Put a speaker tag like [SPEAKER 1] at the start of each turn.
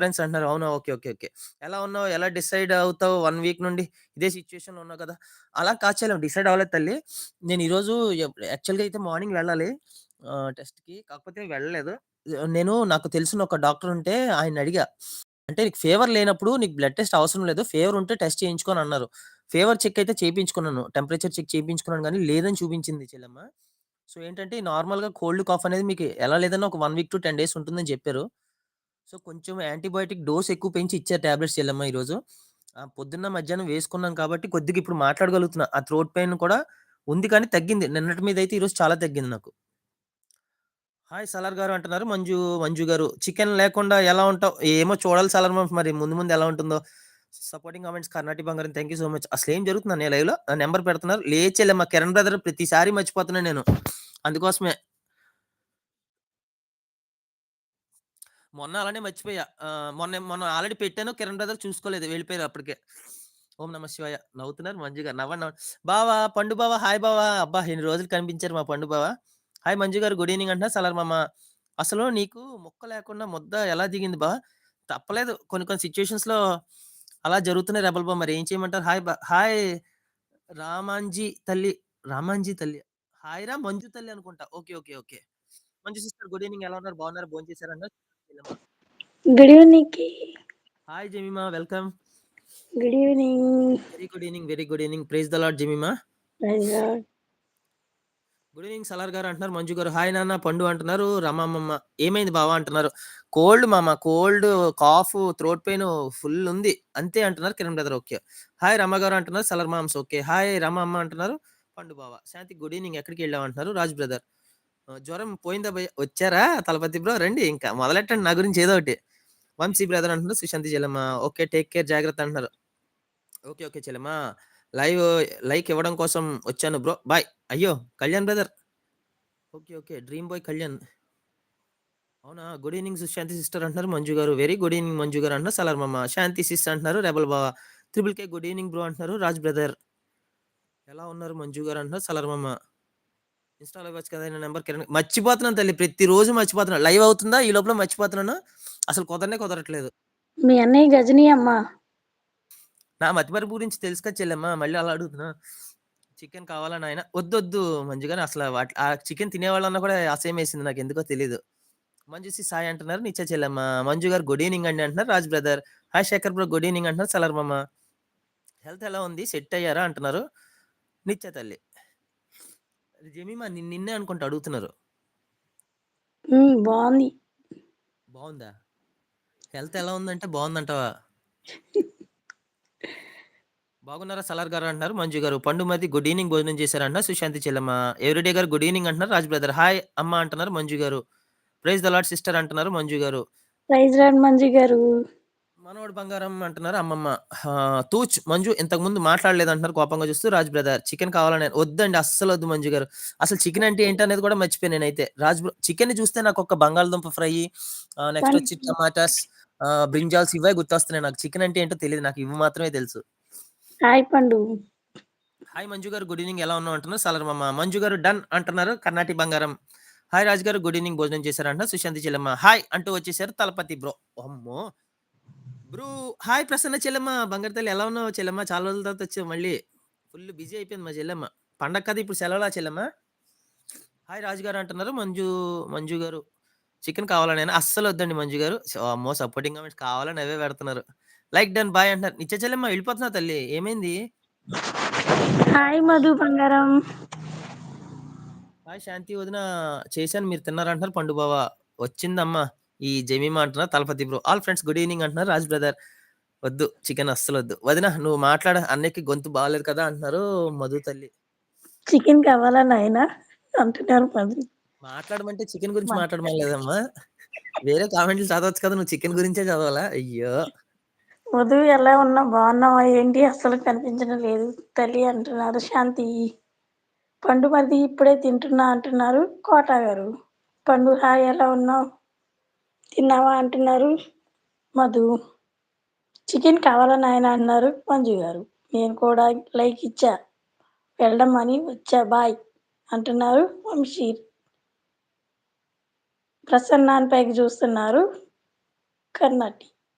[SPEAKER 1] Friends అంటున్నారు. అవునా! Okay. Okay. Okay. ఎలా ఉన్నావు? ఎలా డిసైడ్ అవుతావు 1 వీక్ నుండి? ఇదే సిట్యుయేషన్‌లో ఉన్నావు కదా! అలా కాదు చెల్లెమ డిసైడ్ అవ్వలేదు తల్లి. నేను ఈరోజు యాక్చువల్‌గా అయితే మార్నింగ్ వెళ్ళాలి టెస్ట్‌కి. కాకపోతే వెళ్ళలేదు. నాకు తెలిసిన ఒక డాక్టర్ ఉంటే ఆయన్నడిగా. అంటే నీకు ఫీవర్ లేనప్పుడు నీకు బ్లడ్ టెస్ట్ అవసరం లేదు. ఫీవర్ ఉంటే టెస్ట్ చేయించుకో అని అన్నారు. ఫీవర్ చెక్ అయితే చేపించుకున్నాను. టెంపరేచర్ చెక్ చేపించుకున్నాను గానీ లేదని చూపించింది చెల్లెమ్మ. సో, ఏంటంటే నార్మల్‌గా కోల్డ్, కాఫ్ అనేది మీకు ఎలా లేదన్నా ఒక 1 వీక్ టు 10 డేస్ ఉంటుందని చెప్పారు. సో, కొంచెం యాంటీబయాటిక్ డోస్ ఎక్కువ పెంచి ఇచ్చారు టాబ్లెట్స్ చెల్లెమ్మ ఈరోజు. పొద్దున్న, మధ్యాహ్నం వేసుకున్నాను కాబట్టి కొద్దిగా ఇప్పుడు మాట్లాడగలుగుతున్నా. ఆ థ్రోట్ పెయిన్ కూడా ఉంది కానీ తగ్గింది. నిన్నటి మీద అయితే ఈరోజు చాలా తగ్గింది నాకు. హాయ్ సలార్ గారు అంటున్నారు. మంజు గారు. చికెన్ లేకుండా ఎలా ఉంటావు? ఏమో చూడాలి సలార్ మరి ముందు ముందు ఎలా ఉంటుందో. సపోర్టింగ్ కామెంట్స్ కర్ణాటి బంగారం థాంక్ యూ సో మచ్. అసలేం జరుగుతుందా అన్నయ్య లైవ్‌లో? నంబర్ పెడుతున్నారు. లేచేలే మా కిరణ్ బ్రదర్ ప్రతిసారి మర్చిపోతున్నా నేను. అందుకోసమే. మొన్న అలానే మర్చిపోయా. మొన్న ఆల్రెడీ పెట్టాను. కిరణ్ బ్రదర్ చూసుకోలేదు. వెళ్ళిపోయారు అప్పటికే. ఓం నమ శివాయ. నవ్వుతున్నారు మంజు గారు. నవ్వండి బావా, పండు బావ, హాయ్ బావా. అబ్బా! ఎన్ని రోజులు కనిపించారు మా పండు బావ. హాయ్ మంజు గారు గుడ్ ఈవెనింగ్ అంటున్నారు. సలార్ మామ. అసలు నీకు ముక్క లేకుండా ముద్ద ఎలా దిగింది బా? తప్పలేదు. కొన్ని కొన్ని సిట్యుయేషన్స్‌లో అలా జరుగుతున్నాయి రెబెల్ బా. మరి ఏం చేయమంటారు? హాయ్ రామాంజీ తల్లి. రామాంజీ తల్లి. హాయ్ రా మంజు తల్లి అనుకుంటా. Okay. Okay. Okay. Manju sister good evening ఎలా ఉన్నారు? బాగున్నారా? భోంచేసారా?
[SPEAKER 2] గుడ్ ఈవెనింగ్‌కి.
[SPEAKER 1] Hi Jemima welcome.
[SPEAKER 2] Good evening.
[SPEAKER 1] Very good evening. Very good evening. Praise the lord Jemima.
[SPEAKER 2] Praise lord.
[SPEAKER 1] Good evening Salaar garu అంటున్నారు. మంజు గారు హాయ్ నాన్న పండు అంటున్నారు. రమమ్మమ్మ ఏమైంది బావ అంటున్నారు. కోల్డ్ మామ cold, cough, throat pain full ఉంది. అంతే అంటున్నారు Kiran brother okay. Hi Rama గారు అంటున్నారు. Salaar moms okay. Hi Ramamma అంటున్నారు. పండు బావ. శాంతి గుడ్ ఈవెనింగ్ ఎక్కడికి వెళ్ళావు అంటున్నారు. రాజ్ బ్రదర్. జ్వరం పోయిందా భయ్యా? వచ్చారా తలపతి బ్రో రండి ఇంకా మొదలెట్టండి నా గురించి ఏదో ఒకటి. వంశీ బ్రదర్ అంటున్నారు. సుశాంతి చెల్లెమ్మ ఓకే టేక్ కేర్ జాగ్రత్త అంటున్నారు. ఓకే. ఓకే చెల్లెమ్మ. లైవ్ లైక్ ఇవ్వడం కోసం వచ్చాను బ్రో. బాయ్. అయ్యో! Kalyan brother. Okay. Okay. Dream boy Kalyan. అవునా! గుడ్ ఈవెనింగ్ శాంతి సిస్టర్ అంటున్నారు మంజు గారు. వెరీ గుడ్ ఈవెనింగ్ మంజు గారు అంటున్నారు సలార్ మామ. శాంతి సిస్టర్ అంటున్నారు రెబెల్ బావ. త్రిబుల్ కే గుడ్ ఈవెనింగ్ బ్రో అంటున్నారు రాజ్ బ్రదర్. ఎలా ఉన్నారు మంజు గారు అంటున్నారు సలార్ మామ. ఇన్‌స్టాలో ఇవ్వచ్చు కదా! నా నంబర్ కిరణ్ మర్చిపోతున్నాను తల్లి. ప్రతిరోజు మర్చిపోతున్నాను. లైవ్ అవుతుందా? ఈ లోపల మర్చిపోతున్నాను. అసలు కుదరనే కుదరట్లేదు.
[SPEAKER 2] మీ అన్నయ్య గజనీ అమ్మ.
[SPEAKER 1] నా మతిమరుపు గురించి తెలుసు కదా చెల్లెమ్మ. మళ్ళీ అలా అడుగుతున్నావు. చికెన్ కావాలా నాయన? వద్దొద్దు మంజు గారు అసల ఆ చికెన్ తినేవాళ్ళన్నా కూడా అసహ్యమేసింది నాకెందుకో తెలీదు. మంజుసి సాయి అంటున్నారు. నిత్య చెల్లెమ్మ. మంజు గారు గుడ్ ఈవెనింగ్ అండి అంటున్నారు. Raj brother. Hi Shekhar bro good evening అంటున్నారు. సలార్ మామ. హెల్త్ ఎలా ఉంది? సెట్ అయ్యారా అంటున్నారు. నిత్య తల్లి. జెమీమా నిన్నే అనుకుంటా అడుగుతున్నారు.
[SPEAKER 2] బావుంది.
[SPEAKER 1] బావుందా? హెల్త్ ఎలా ఉందంటే బావుందంటావా? బాగున్నారా సలార్ గారు అంటున్నారు. మంజు గారు. పండుమతి గుడ్ ఈవెనింగ్ భోజనం చేశారంటున్నారు. సుశాంతి చెల్లెమ్మ. ఎవ్రీడే గారు గుడ్ ఈవెనింగ్ అంటున్నారు. రాజ్ బ్రదర్. హాయ్ అమ్మ అంటున్నారు మంజు గారు. ప్రైజ్ ద లార్డ్ సిస్టర్ అంటున్నారు మంజు గారు.
[SPEAKER 2] ప్రైజ్ లార్డ్ మంజు గారు.
[SPEAKER 1] మనోడు బంగారం అంటున్నారు అమ్మమ్మ. తూచ్ మంజు ఇంతకుముందు మాట్లాడలేదంటున్నారు కోపంగా చూస్తూ రాజ్ బ్రదర్. చికెన్ కావాలని వద్దండి అస్సలొద్దు మంజు గారు. అసలు చికెన్ అంటే ఏంటనేది కూడా మర్చిపోయాను నేనైతే. చికెన్‌ని చూస్తే నాకొక బంగాళదుంప ఫ్రై, నెక్స్ట్
[SPEAKER 2] పన్
[SPEAKER 1] వచ్చి టమాటాస్, బ్రింజాల్స్ ఇవే గుర్తొస్తున్నాయి నాకు. చికెన్ అంటే ఏంటో తెలీదు. నాకు ఇవి మాత్రమే తెలుసు.
[SPEAKER 2] హాయ్ పండు.
[SPEAKER 1] హాయ్ మంజు గారు గుడ్ ఈవెనింగ్ ఎలా ఉన్నావు అంటున్నారు. సలార్ మామ. మంజు గారు డన్ అంటున్నారు. కర్ణాటి బంగారం. హాయ్ రాజు గారు గుడ్ ఈవెనింగ్ భోజనం చేశారంటున్నారు. సుశాంతి చెల్లెమ్మ. హాయ్ అంటూ వచ్చేసారు తలపతి బ్రో. అమ్మో! బ్రో హాయ్ ప్రసన్న చెల్లెమ్మ. బంగారు తల్లి ఎలా ఉన్నావు చెల్లెమ్మ? చాలా రోజుల తర్వాత వచ్చావు మళ్ళీ. ఫుల్ బిజీ అయిపోయింది మా చెల్లెమ్మ. పండగ కదా ఇప్పుడు సెలవులా చెల్లెమ్మ? హాయ్ రాజు గారు అంటున్నారు. మంజు గారు. చికెన్ కావాలా నాయనా? అస్సలు వద్దండి మంజు గారు. అమ్మో! సపోర్టింగ్ కామెంట్స్ కావాలని అవే పెడుతున్నారు. లైక్ డన్ బాయ్ అంటున్నారు. నిత్య చెల్లెమ్మ వెళ్ళిపోతున్నావు తల్లి. ఏమైంది?
[SPEAKER 2] హాయ్ మధు బంగారం.
[SPEAKER 1] హాయ్ శాంతి వదిన చేశాను మీరు తిన్నారంటున్నారు పండు బావ. వచ్చిందమ్మా ఈ జమీమా అంటున్నారు Thalapathy bro. All friends good evening అంటున్నారు రాజ్ బ్రదర్. వద్దు చికెన్ అస్సలొద్దు. వదిన నువ్వు మాట్లాడు అన్నయ్యకి గొంతు బాలేదు కదా అంటున్నారు మధు తల్లి.
[SPEAKER 2] చికెన్ కావాలా నాయనా అంటున్నారు మధు.
[SPEAKER 1] మాట్లాడమంటే చికెన్ గురించి మాట్లాడమనలేదమ్మా. వేరే కామెంట్లు చదవచ్చు కదా! నువ్వు చికెన్ గురించే చదవాలా? అయ్యో!
[SPEAKER 2] మధు ఎలా ఉన్నావు? బాగున్నావా? ఏంటి అస్సలు కనిపించడం లేదు తల్లి అంటున్నారు శాంతి. పండు మరిది ఇప్పుడే తింటున్నా అంటున్నారు కోట గారు. పండు హాయ్ ఎలా ఉన్నావు? తిన్నావా అంటున్నారు మధు. చికెన్ కావాలా నాయనా అన్నారు మంజు గారు. నేను కూడా లైక్ ఇచ్చా. వెళ్ళమని వచ్చా బాయ్ అంటున్నారు వంశీ. ప్రసన్నాన్ పైకి చూస్తున్నారు కర్ణాటి.